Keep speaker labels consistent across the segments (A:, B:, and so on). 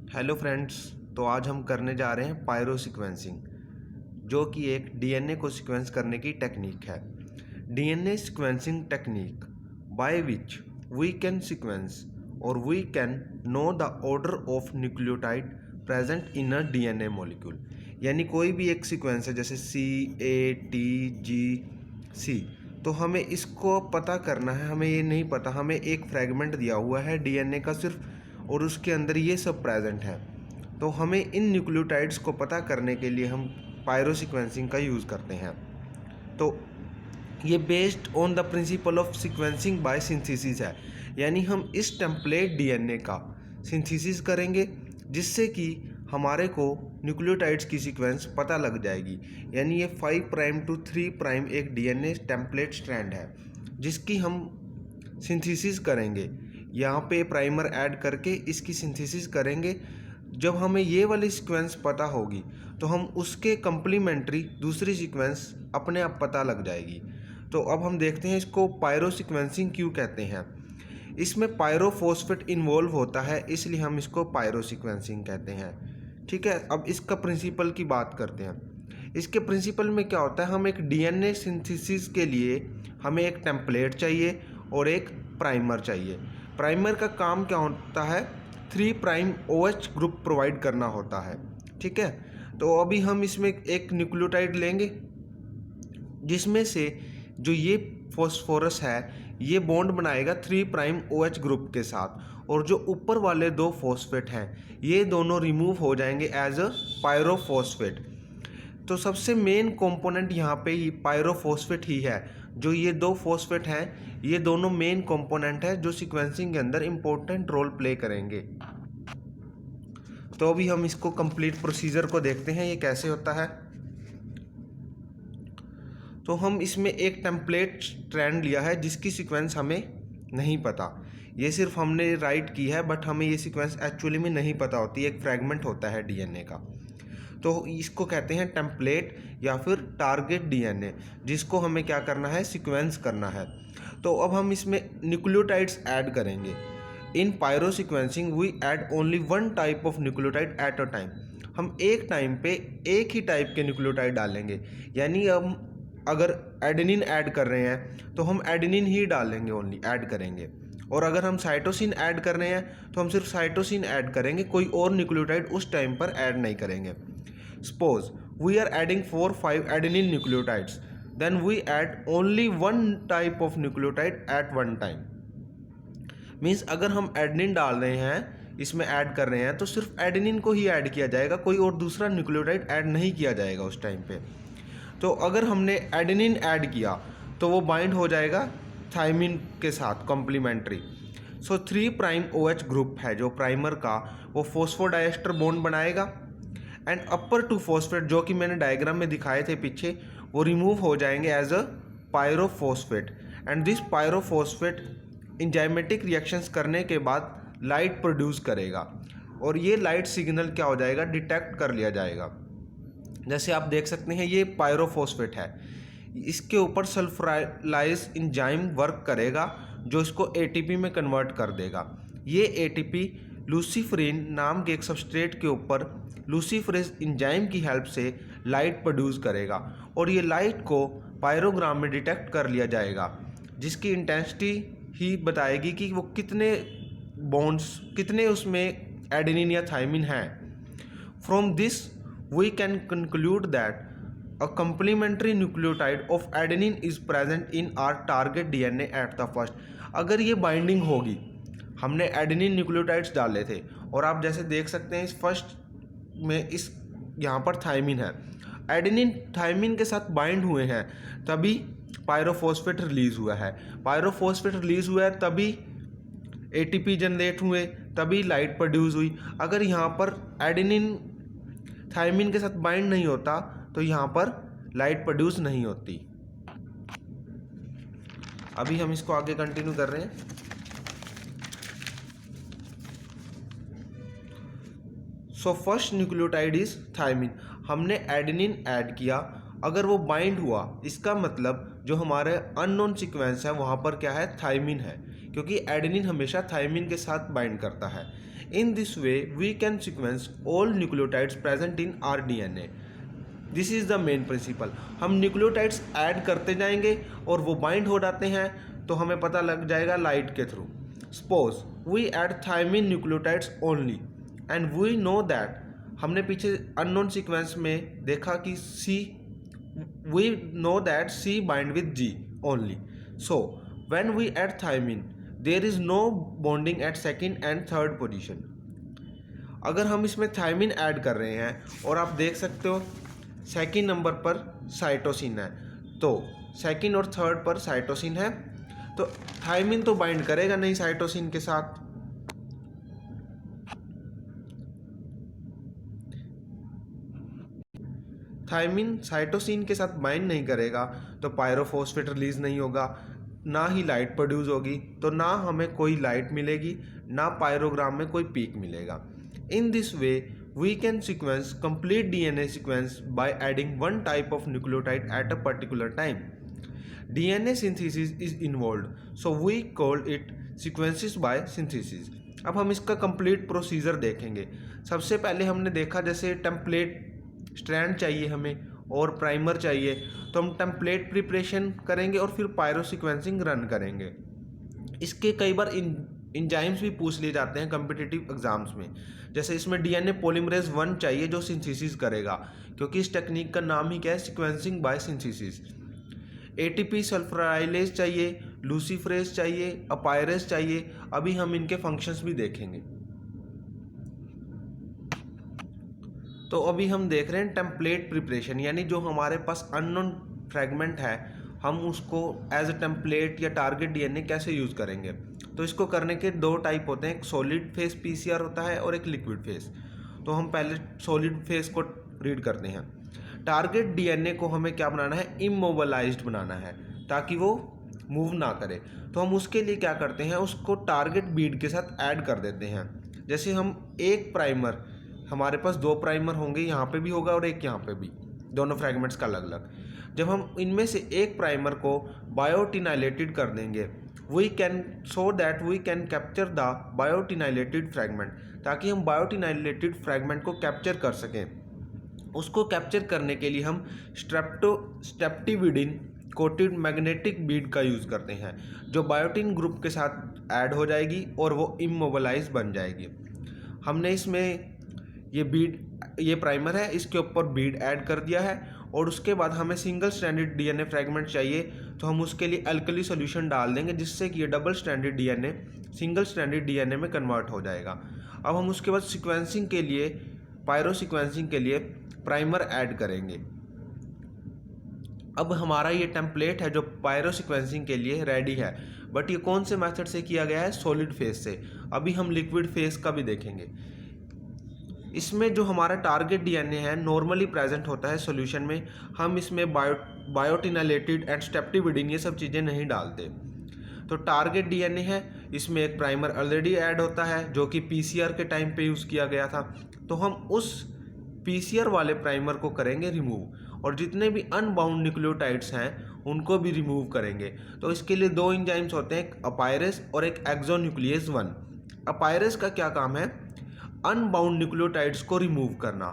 A: Hello friends. तो आज हम करने जा रहे हैं पायरो सीक्वेंसिंग, जो कि एक डीएनए को सीक्वेंस करने की टेक्निक है। DNA sequencing technique by which we can sequence और we can know the order of nucleotide present in a DNA molecule. यानी कोई भी एक सीक्वेंस है जैसे CATGC, तो हमें इसको पता करना है। हमें ये नहीं पता, हमें एक फ्रेगमेंट दिया हुआ है डीएनए का सिर्फ, और उसके अंदर ये सब प्रेजेंट है। तो हमें इन न्यूक्लियोटाइड्स को पता करने के लिए हम पायरो सीक्वेंसिंग का यूज़ करते हैं। तो ये based on the principle of sequencing by synthesis है। यानी हम इस टेम्पलेट डीएनए का सिंथेसिस करेंगे जिससे कि हमारे को न्यूक्लियोटाइड्स की सीक्वेंस पता लग जाएगी। यानी ये 5 प्राइम टू 3 प्राइम एक डीएनए टेम्पलेट स्ट्रैंड है जिसकी हम सिंथेसिस करेंगे। यहाँ पे प्राइमर ऐड करके इसकी सिंथेसिस करेंगे। जब हमें ये वाली सीक्वेंस पता होगी तो हम उसके कंप्लीमेंट्री दूसरी सीक्वेंस अपने आप पता लग जाएगी। तो अब हम देखते हैं इसको पायरो सीक्वेंसिंग क्यों कहते हैं। इसमें पायरोफॉस्फेट इन्वॉल्व होता है, इसलिए हम इसको पायरो सीक्वेंसिंग कहते हैं। ठीक है, अब इसका प्रिंसिपल की बात करते हैं। इसके प्रिंसिपल में क्या होता है, हम एक डीएनए सिंथेसिस के लिए हमें एक टेम्पलेट चाहिए और एक प्राइमर चाहिए। प्राइमर का काम क्या होता है, 3 प्राइम OH ग्रुप प्रोवाइड करना होता है। ठीक है, तो अभी हम इसमें एक न्यूक्लियोटाइड लेंगे जिसमें से जो ये फॉस्फोरस है ये बॉन्ड बनाएगा 3 प्राइम OH ग्रुप के साथ, और जो ऊपर वाले 2 फॉस्फेट हैं ये दोनों रिमूव हो जाएंगे एज अ पायरोफॉस्फेट। तो सबसे मेन कंपोनेंट यहाँ पे ही पायरोफॉस्फेट ही है। जो ये 2 फॉस्फेट हैं ये दोनों मेन कंपोनेंट है जो सीक्वेंसिंग के अंदर इम्पोर्टेंट रोल प्ले करेंगे। तो अभी हम इसको कंप्लीट प्रोसीजर को देखते हैं ये कैसे होता है। तो हम इसमें एक टेम्पलेट स्ट्रैंड लिया है जिसकी सीक्वेंस हमें नहीं पता, ये सिर्फ हमने राइट की है, बट हमें ये सीक्वेंस एक्चुअली में नहीं पता होती। एक फ्रैगमेंट होता है डीएनए का, तो इसको कहते हैं टेम्पलेट या फिर टारगेट डीएनए, जिसको हमें क्या करना है, सीक्वेंस करना है। तो अब हम इसमें न्यूक्लियोटाइड्स ऐड करेंगे। In pyrosequencing we add only 1 type of nucleotide at a time. हम एक टाइम पे एक ही टाइप के न्यूक्लियोटाइड डालेंगे। यानी हम अगर एडेनिन ऐड कर रहे हैं तो हम एडेनिन ही डालेंगे, ओनली ऐड करेंगे। और अगर हम साइटोसिन ऐड कर रहे हैं तो हम सिर्फ साइटोसिन ऐड करेंगे, कोई और न्यूक्लियोटाइड उस टाइम पर ऐड नहीं करेंगे। Suppose we are adding 4-5 adenine nucleotides, then we add only 1 type of nucleotide at one time. Means अगर हम एडेनिन डाल रहे हैं, इसमें ऐड कर रहे हैं, तो सिर्फ एडेनिन को ही ऐड किया जाएगा, कोई और दूसरा न्यूक्लियोटाइड ऐड नहीं किया जाएगा उस टाइम पे। तो अगर हमने एडेनिन ऐड किया तो वो बाइंड हो जाएगा थायमिन के साथ कॉम्प्लीमेंट्री। सो 3 प्राइम OH ग्रुप है जो प्राइमर का, वो फॉस्फोडाइएस्टर बॉन्ड बनाएगा एंड अपर 2 फॉस्फेट जो कि मैंने डायग्राम में दिखाए थे पीछे, वो रिमूव हो जाएंगे as a pyrophosphate. And this pyrophosphate enzymatic reactions करने के बाद लाइट प्रोड्यूस करेगा, और ये लाइट सिग्नल क्या हो जाएगा, डिटेक्ट कर लिया जाएगा। जैसे आप देख सकते हैं ये पायरोफॉस्फेट है, इसके ऊपर सल्फराइलाइज एंजाइम वर्क करेगा जो इसको ATP में कन्वर्ट कर देगा। ये ATP लूसीफरीन नाम के एक सबस्ट्रेट के ऊपर लूसीफरेज एंजाइम की हेल्प से लाइट प्रोड्यूस करेगा, और ये लाइट को पायरोग्राम में डिटेक्ट कर लिया जाएगा, जिसकी इंटेंसिटी ही बताएगी कि वो कितने बॉन्ड्स, कितने उसमें एडेनिन या थायमिन हैं। From this we can conclude that a complementary nucleotide of adenine is present in our target DNA at the first। अगर ये बाइंडिंग होगी, हमने एडेनिन न्यूक्लियोटाइड्स डाले थे और आप जैसे देख सकते हैं इस फर्स्ट में इस यहाँ पर थायमिन है, एडेनिन थायमिन के साथ बाइंड हुए हैं तभी पायरोफॉस्फेट रिलीज हुआ है। पायरोफॉस्फेट रिलीज हुआ है तभी ATP जनरेट हुए, तभी लाइट प्रोड्यूस हुई। अगर यहाँ पर एडेनिन थायमिन के साथ बाइंड नहीं होता तो यहाँ पर लाइट प्रोड्यूस नहीं होती। अभी हम इसको आगे कंटिन्यू कर रहे हैं। So first nucleotide is thymine. हमने एडेनिन ऐड किया, अगर वो बाइंड हुआ इसका मतलब जो हमारे अननोन सीक्वेंस है वहाँ पर क्या है, थायमिन है, क्योंकि एडेनिन हमेशा थायमिन के साथ बाइंड करता है। In this way, we can sequence all nucleotides present in our DNA. This is the main principle. हम न्यूक्लियोटाइड्स ऐड करते जाएंगे और वो बाइंड हो जाते हैं, तो हमें पता लग जाएगा लाइट के थ्रू। Suppose we add thymine nucleotides only and we know that, हमने पीछे अननोन सीक्वेंस में देखा कि C, we know that C bind with G only. So when we add thymine there is no bonding at second and third position. अगर हम इसमें thiamine add कर रहे हैं और आप देख सकते हो सेकेंड नंबर पर साइटोसिन है, तो सेकेंड और थर्ड पर साइटोसिन है, तो थायमिन तो बाइंड करेगा नहीं साइटोसिन के साथ। थायमिन साइटोसिन के साथ बाइंड नहीं करेगा तो पायरोफॉस्फेट रिलीज नहीं होगा, ना ही लाइट प्रोड्यूस होगी, तो ना हमें कोई लाइट मिलेगी, ना पायरोग्राम में कोई पीक मिलेगा। In this way we can sequence complete DNA sequence by adding one type of nucleotide at a particular time. DNA synthesis is involved, so we call it sequences by synthesis. अब हम इसका complete procedure देखेंगे। सबसे पहले हमने देखा जैसे template strand चाहिए हमें और प्राइमर चाहिए, तो हम टेम्पलेट प्रिपरेशन करेंगे और फिर पायरो सीक्वेंसिंग रन करेंगे। इसके कई बार इंजाइम्स भी पूछ लिए जाते हैं कम्पिटिटिव एग्जाम्स में, जैसे इसमें डीएनए पॉलीमरेज 1 चाहिए जो सिंथेसिस करेगा, क्योंकि इस टेक्निक का नाम ही क्या है, सीक्वेंसिंग बाय सिंथेसिस। एटीपी सल्फराइलेज चाहिए, लूसीफरेज चाहिए, अपायरेज चाहिए। अभी हम इनके फंक्शंस भी देखेंगे। तो अभी हम देख रहे हैं टेम्पलेट प्रिपरेशन, यानी जो हमारे पास अननोन फ्रेगमेंट है हम उसको एज अ टेम्पलेट या टारगेट डीएनए कैसे यूज़ करेंगे। तो इसको करने के दो टाइप होते हैं, एक सॉलिड फेस पीसीआर होता है और एक लिक्विड फेस। तो हम पहले सॉलिड फेस को रीड करते हैं। टारगेट डीएनए को हमें क्या बनाना है, इमोबलाइज्ड बनाना है ताकि वो मूव ना करे। तो हम उसके लिए क्या करते हैं, उसको टारगेट बीड के साथ ऐड कर देते हैं। जैसे हम एक प्राइमर, हमारे पास 2 प्राइमर होंगे, यहाँ पे भी होगा और एक यहाँ पे भी, दोनों फ्रैगमेंट्स का अलग अलग। जब हम इनमें से एक प्राइमर को बायोटिनाइलेटेड कर देंगे, we can so that we can capture the biotinylated fragment, ताकि हम बायोटिनाइलेटेड फ्रैगमेंट को कैप्चर कर सकें। उसको कैप्चर करने के लिए हम स्ट्रेप्टिविडिन कोटेड मैग्नेटिक बीड का यूज़ करते हैं, जो बायोटिन ग्रुप के साथ ऐड हो जाएगी और वो इमोबलाइज बन जाएगी। हमने इसमें ये प्राइमर है, इसके ऊपर बीड ऐड कर दिया है और उसके बाद हमें सिंगल स्ट्रैंडेड डीएनए फ्रैगमेंट चाहिए, तो हम उसके लिए अल्कली सॉल्यूशन डाल देंगे, जिससे कि ये double stranded DNA single stranded DNA में कन्वर्ट हो जाएगा। अब हम उसके बाद सीक्वेंसिंग के लिए, पायरो सीक्वेंसिंग के लिए प्राइमर ऐड करेंगे। अब हमारा ये टेम्पलेट है जो पायरो सीक्वेंसिंग के लिए रेडी है, बट ये कौन से मेथड से किया गया है, सॉलिड फेस से। अभी हम लिक्विड फेस का भी देखेंगे। इसमें जो हमारा टारगेट डीएनए है नॉर्मली प्रेजेंट होता है सॉल्यूशन में, हम इसमें बायोटिनाइलेटेड एंड स्ट्रेप्टिविडिन ये सब चीज़ें नहीं डालते। तो टारगेट डीएनए है, इसमें एक प्राइमर ऑलरेडी ऐड होता है जो कि पीसीआर के टाइम पे यूज़ किया गया था, तो हम उस पीसीआर वाले प्राइमर को करेंगे रिमूव, और जितने भी अनबाउंड न्यूक्लियोटाइड्स हैं उनको भी रिमूव करेंगे। तो इसके लिए 2 एंजाइम्स होते हैं, एक अपायरेज और एक एक्सोन्यूक्लियेज 1। अपायरेज का क्या काम है, अनबाउंड न्यूक्लियोटाइड्स को रिमूव करना।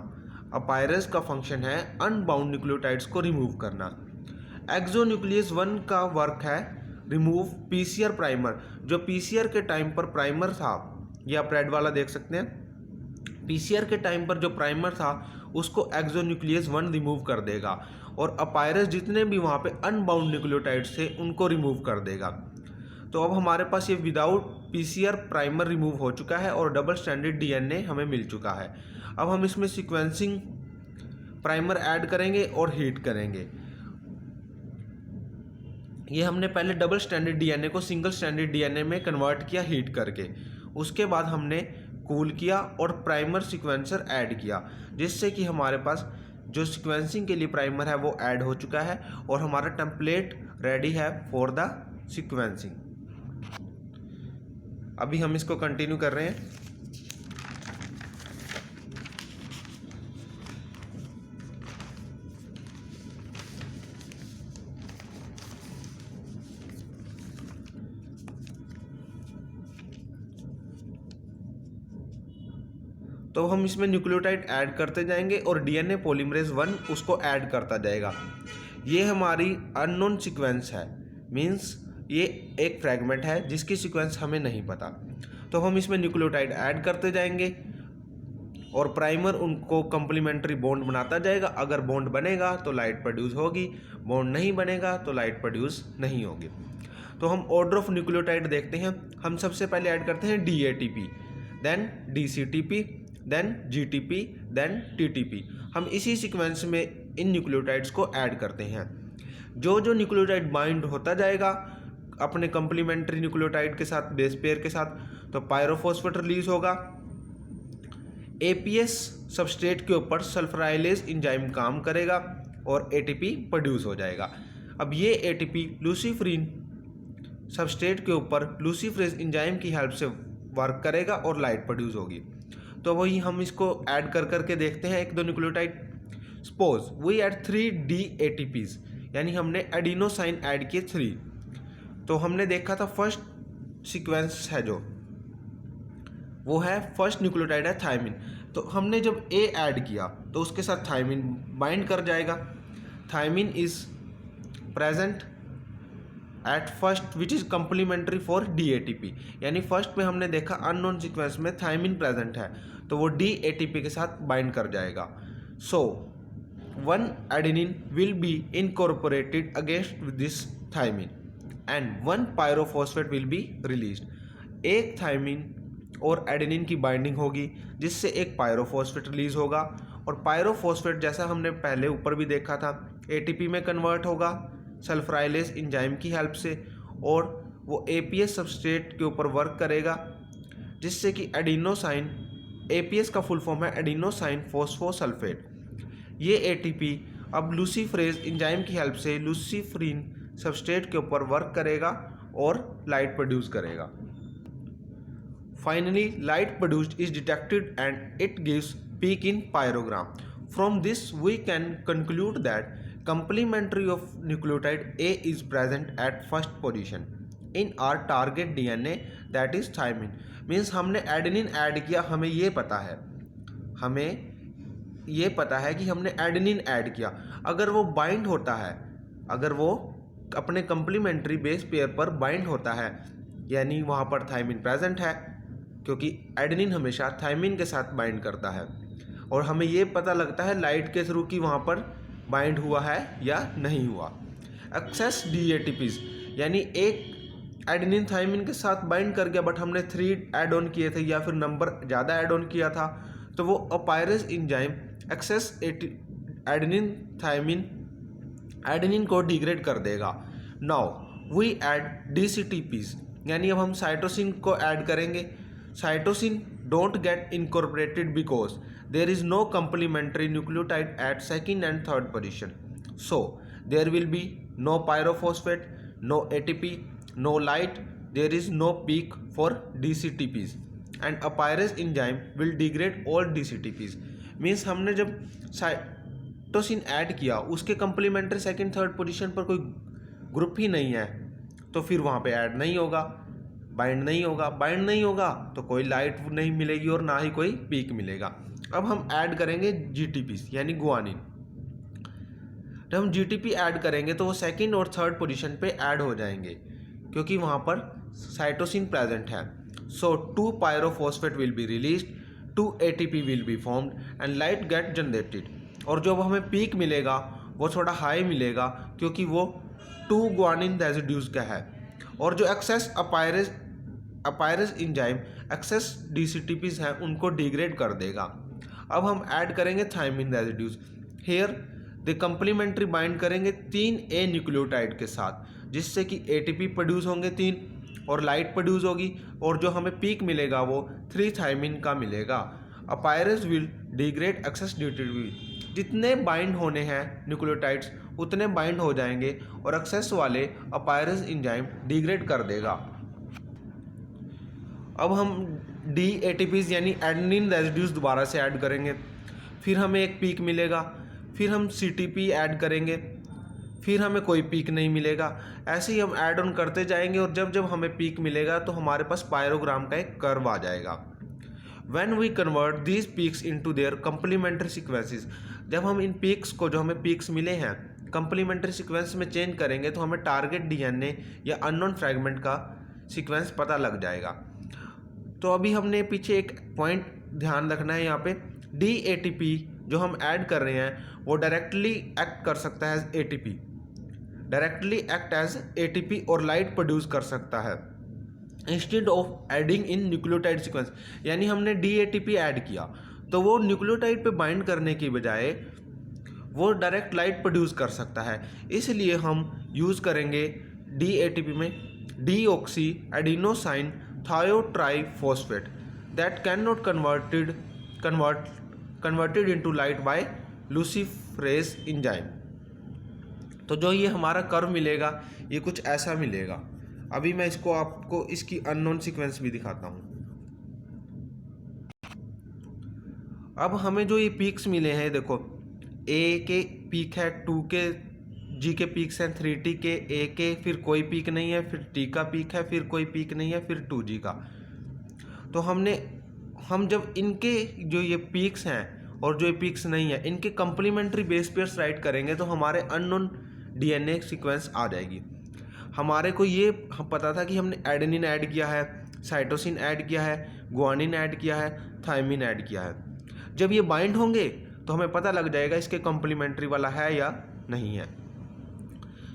A: अपायरेज का फंक्शन है अनबाउंड न्यूक्लियोटाइड्स को रिमूव करना। एक्सोन्यूक्लियस 1 का वर्क है रिमूव पीसीआर प्राइमर। जो पीसीआर के टाइम पर प्राइमर था, ये आप रेड वाला देख सकते हैं, पीसीआर के टाइम पर जो प्राइमर था उसको एक्सोन्यूक्लियस 1 रिमूव कर देगा, और अपायरेज जितने भी वहाँ पे अनबाउंड न्यूक्लियोटाइड्स थे उनको रिमूव कर देगा। तो अब हमारे पास ये विदाउट पीसीआर प्राइमर रिमूव हो चुका है और डबल स्ट्रैंडेड डीएनए हमें मिल चुका है। अब हम इसमें सीक्वेंसिंग प्राइमर ऐड करेंगे और हीट करेंगे। ये हमने पहले डबल स्ट्रैंडेड डीएनए को सिंगल स्ट्रैंडेड डीएनए में कन्वर्ट किया हीट करके, उसके बाद हमने कूल किया और प्राइमर सीक्वेंसर ऐड किया, जिससे कि हमारे पास जो सीक्वेंसिंग के लिए प्राइमर है वो ऐड हो चुका है और हमारा टेम्पलेट रेडी है फॉर द सीक्वेंसिंग। अभी हम इसको कंटिन्यू कर रहे हैं। तो हम इसमें न्यूक्लियोटाइड ऐड करते जाएंगे और डीएनए पॉलीमरेज 1 उसको ऐड करता जाएगा। ये हमारी अननोन सीक्वेंस है, मींस ये एक फ्रैगमेंट है जिसकी सीक्वेंस हमें नहीं पता। तो हम इसमें न्यूक्लियोटाइड ऐड करते जाएंगे और प्राइमर उनको कंप्लीमेंट्री बॉन्ड बनाता जाएगा। अगर बॉन्ड बनेगा तो लाइट प्रोड्यूस होगी, बॉन्ड नहीं बनेगा तो लाइट प्रोड्यूस नहीं होगी। तो हम ऑर्डर ऑफ न्यूक्लियोटाइड देखते हैं। हम सबसे पहले ऐड करते हैं DATP, then DCTP, then GTP, then TTP। हम इसी सीक्वेंस में इन न्यूक्लियोटाइड्स को ऐड करते हैं। जो जो न्यूक्लियोटाइड बाइंड होता जाएगा अपने कंप्लीमेंट्री न्यूक्लियोटाइड के साथ, बेस पेयर के साथ, तो पायरोफॉस्फेट रिलीज होगा। APS सबस्ट्रेट के ऊपर सल्फराइलेज एंजाइम काम करेगा और ATP प्रोड्यूस हो जाएगा। अब ये ATP लूसीफरीन सबस्ट्रेट के ऊपर लूसीफरेज एंजाइम की हेल्प से वर्क करेगा और लाइट प्रोड्यूस होगी। तो वही हम इसको ऐड कर करके देखते हैं एक दो nucleotide. Suppose we add 3 DATPs, यानी हमने एडिनोसाइन ऐड किए 3। तो हमने देखा था फर्स्ट सीक्वेंस है जो वो है, फर्स्ट न्यूक्लियोटाइड है थायमिन। तो हमने जब A ऐड किया तो उसके साथ थायमिन बाइंड कर जाएगा। Thymine is present at first which is complementary for DATP, यानी फर्स्ट में हमने देखा अननोन सीक्वेंस में थायमिन प्रेजेंट है तो वो DATP के साथ बाइंड कर जाएगा। So 1 adenine will be incorporated against this thymine and 1 pyrophosphate will be released। एक थायमिन और एडेनिन की बाइंडिंग होगी जिससे एक पायरोफॉस्फेट रिलीज होगा, और पायरोफॉस्फेट जैसा हमने पहले ऊपर भी देखा था ATP में कन्वर्ट होगा सल्फराइलेज एंजाइम की हेल्प से, और वो APS सबस्ट्रेट के ऊपर वर्क करेगा जिससे कि एडिनोसाइन, APS का फुल फॉर्म है एडिनोसाइन फॉस्फोसल्फेट। ये ATP अब लूसीफरेज एंजाइम की हेल्प से लूसीफरीन सबस्ट्रेट के ऊपर वर्क करेगा और लाइट प्रोड्यूस करेगा। Finally, light produced is detected and it gives peak in pyrogram. From this, we can conclude that complementary of nucleotide A is present at first position in our target DNA, that is thymine. Means हमने adenine add किया, हमें ये पता है कि हमने adenine add किया। अगर वो बाइंड होता है, अगर वो अपने कंप्लीमेंट्री बेस पेयर पर बाइंड होता है, यानी वहाँ पर थायमिन प्रेजेंट है, क्योंकि एडेनिन हमेशा थायमिन के साथ बाइंड करता है, और हमें ये पता लगता है लाइट के थ्रू कि वहाँ पर बाइंड हुआ है या नहीं हुआ। एक्सेस DATPs, यानी एक एडेनिन थायमिन के साथ बाइंड कर गया बट हमने 3 ऐड ऑन किए थे या फिर नंबर ज़्यादा ऐड ऑन किया था, तो वो apyrase enzyme excess adenine thymine adenine को डिग्रेड कर देगा। नाउ वी ऐड DCTPs, यानी अब हम साइटोसिन को ऐड करेंगे। Cytosine don't get incorporated because there is no complementary nucleotide at second and third position. So there will be no pyrophosphate, no ATP, no light. There is no peak for DCTPs, and a pyrase enzyme will degrade all DCTPs. Means हमने जब cytosine add किया उसके complementary second third position पर कोई group ही नहीं है तो फिर वहाँ पे ऐड नहीं होगा, बाइंड नहीं होगा तो कोई लाइट नहीं मिलेगी और ना ही कोई पीक मिलेगा। अब हम ऐड करेंगे GTPs, यानी गुआनिन। जब हम GTP ऐड करेंगे तो वो सेकंड और थर्ड पोजीशन पे ऐड हो जाएंगे क्योंकि वहाँ पर साइटोसिन प्रेजेंट है। So 2 pyrophosphate will be released, 2 ATP will be formed and light get generated. और जो हमें पीक मिलेगा वो थोड़ा हाई मिलेगा क्योंकि वो 2 गुआनिन रेजिड्यूज का है, और जो एक्सेस अपायरेज एंजाइम एक्सेस DCTPs हैं उनको डिग्रेड कर देगा। अब हम ऐड करेंगे thymine residues. Here the complementary bind करेंगे 3 A न्यूक्लियोटाइड के साथ जिससे कि ATP प्रोड्यूस होंगे 3 और लाइट प्रोड्यूस होगी, और जो हमें पीक मिलेगा वो 3 थायमिन का मिलेगा। अपायरेज विल डिग्रेड एक्सेस DCTP। जितने बाइंड होने हैं न्यूक्लियोटाइड्स उतने बाइंड हो जाएंगे और एक्सेस वाले अपायरेज एंजाइम डिग्रेड कर देगा। अब हम DATPs यानी एडेनिन रेजिड्यूज दोबारा से ऐड करेंगे, फिर हमें एक पीक मिलेगा, फिर हम CTP ऐड करेंगे, फिर हमें कोई पीक नहीं मिलेगा। ऐसे ही हम ऐड ऑन करते जाएंगे और जब जब हमें पीक मिलेगा तो हमारे पास पायरोग्राम का एक कर्व आ जाएगा। When we convert these peaks into their complementary sequences, जब हम इन पीक्स को, जो हमें पीक्स मिले हैं, कंप्लीमेंट्री सीक्वेंस में चेंज करेंगे तो हमें टारगेट डीएनए या अननोन फ्रैगमेंट का सीक्वेंस पता लग जाएगा। तो अभी हमने पीछे एक पॉइंट ध्यान रखना है, यहाँ पे DATP जो हम ऐड कर रहे हैं वो डायरेक्टली एक्ट कर सकता है as ATP, directly act as ATP और लाइट प्रोड्यूस कर सकता है instead of adding in nucleotide sequence. यानी हमने DATP ऐड किया तो वो न्यूक्लियोटाइड पे बाइंड करने की बजाय वो डायरेक्ट लाइट प्रोड्यूस कर सकता है, इसलिए हम यूज़ करेंगे DATP में deoxyadenosine thiotriphosphate that can not converted into light by luciferase enzyme. तो जो ये हमारा कर्व मिलेगा ये कुछ ऐसा मिलेगा। अभी मैं इसको आपको इसकी अननोन सीक्वेंस भी दिखाता हूँ। अब हमें जो ये पीक्स मिले हैं, देखो A के पीक है, 2 के G के पीक्स हैं, 3T के, A के फिर कोई पीक नहीं है, फिर T का पीक है, फिर कोई पीक नहीं है, फिर 2G का। तो हम जब इनके जो ये पीक्स हैं और जो ये पीक्स नहीं है इनके कंप्लीमेंट्री बेस पेयर्स राइट करेंगे तो हमारे अननोन DNA सीक्वेंस आ जाएगी। हमारे को ये पता था कि हमने एडेनिन ऐड किया है, साइटोसिन ऐड किया है, गुआनिन ऐड किया है, थायमिन ऐड किया है। जब ये बाइंड होंगे तो हमें पता लग जाएगा इसके कंप्लीमेंट्री वाला है या नहीं है।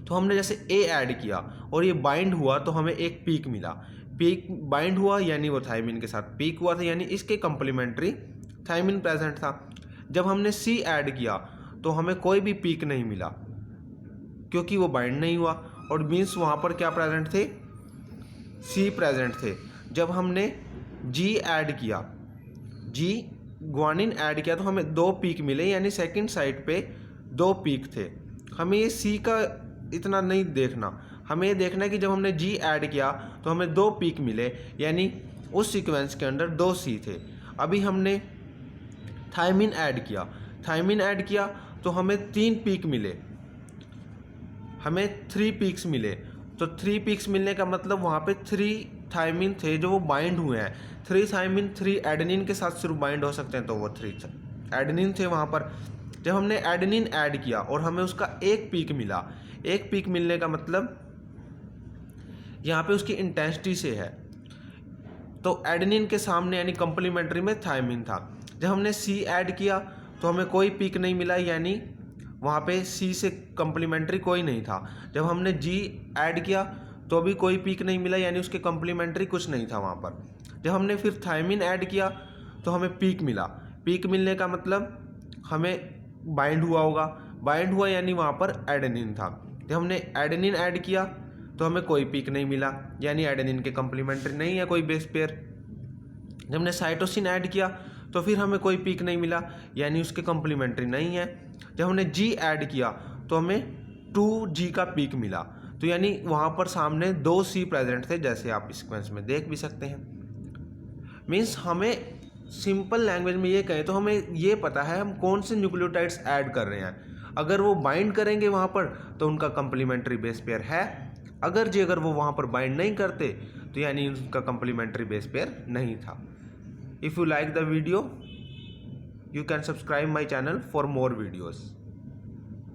A: तो हमने जैसे A ऐड किया और ये बाइंड हुआ तो हमें एक पीक मिला, पीक बाइंड हुआ यानी वो थायमिन के साथ पीक हुआ था, यानी इसके कंप्लीमेंट्री थायमिन प्रेजेंट था। जब हमने C ऐड किया तो हमें कोई भी पीक नहीं मिला क्योंकि वो बाइंड नहीं हुआ, और मीन्स वहाँ पर क्या प्रेजेंट थे, C प्रेजेंट थे। जब हमने G ऐड किया, G गुआनिन ऐड किया तो हमें 2 पीक मिले, यानी सेकंड साइड पे 2 पीक थे। हमें ये C का इतना नहीं देखना, हमें ये देखना है कि जब हमने G ऐड किया तो हमें 2 पीक मिले, यानी उस सीक्वेंस के अंदर 2 C थे। अभी हमने थायमिन ऐड किया तो हमें 3 पीक मिले, हमें 3 पीक्स मिले। तो 3 पीक्स मिलने का मतलब वहाँ पे 3 थायमिन थे जो वो बाइंड हुए हैं। 3 थायमिन 3 एडेनिन के साथ सिर्फ बाइंड हो सकते हैं, तो वो 3 एडेनिन थे वहाँ पर। जब हमने एडेनिन ऐड किया और हमें उसका 1 पीक मिला, 1 पीक मिलने का मतलब यहाँ पे उसकी इंटेंसिटी से है, तो एडेनिन के सामने यानी कंप्लीमेंट्री में थायमिन था। जब हमने C ऐड किया तो हमें कोई पीक नहीं मिला, यानी वहाँ पे C से कंप्लीमेंट्री कोई नहीं था। जब हमने G ऐड किया तो भी कोई पीक नहीं मिला, यानी उसके कंप्लीमेंट्री कुछ नहीं था वहाँ पर। जब हमने फिर थायमिन ऐड किया तो हमें पीक मिला, पीक मिलने का मतलब हमें बाइंड हुआ होगा, बाइंड हुआ यानी वहाँ पर एडेनिन था। जब हमने एडेनिन ऐड किया तो हमें कोई पीक नहीं मिला, यानी एडेनिन के कंप्लीमेंट्री नहीं है कोई बेस पेयर। जब हमने साइटोसिन ऐड किया तो फिर हमें कोई पीक नहीं मिला, यानी उसके कंप्लीमेंट्री नहीं है। जब हमने G ऐड किया तो हमें 2G का पीक मिला, तो यानी वहाँ पर सामने 2 C प्रेजेंट थे, जैसे आप सीक्वेंस में देख भी सकते हैं। मीन्स हमें सिंपल लैंग्वेज में ये कहें तो हमें ये पता है हम कौन से न्यूक्लियोटाइड्स ऐड कर रहे हैं। अगर वो बाइंड करेंगे वहाँ पर तो उनका कंप्लीमेंट्री बेस पेयर है, अगर वो वहाँ पर बाइंड नहीं करते तो यानी उनका कंप्लीमेंट्री बेस पेयर नहीं था। If you like the video, you can subscribe my channel for more videos.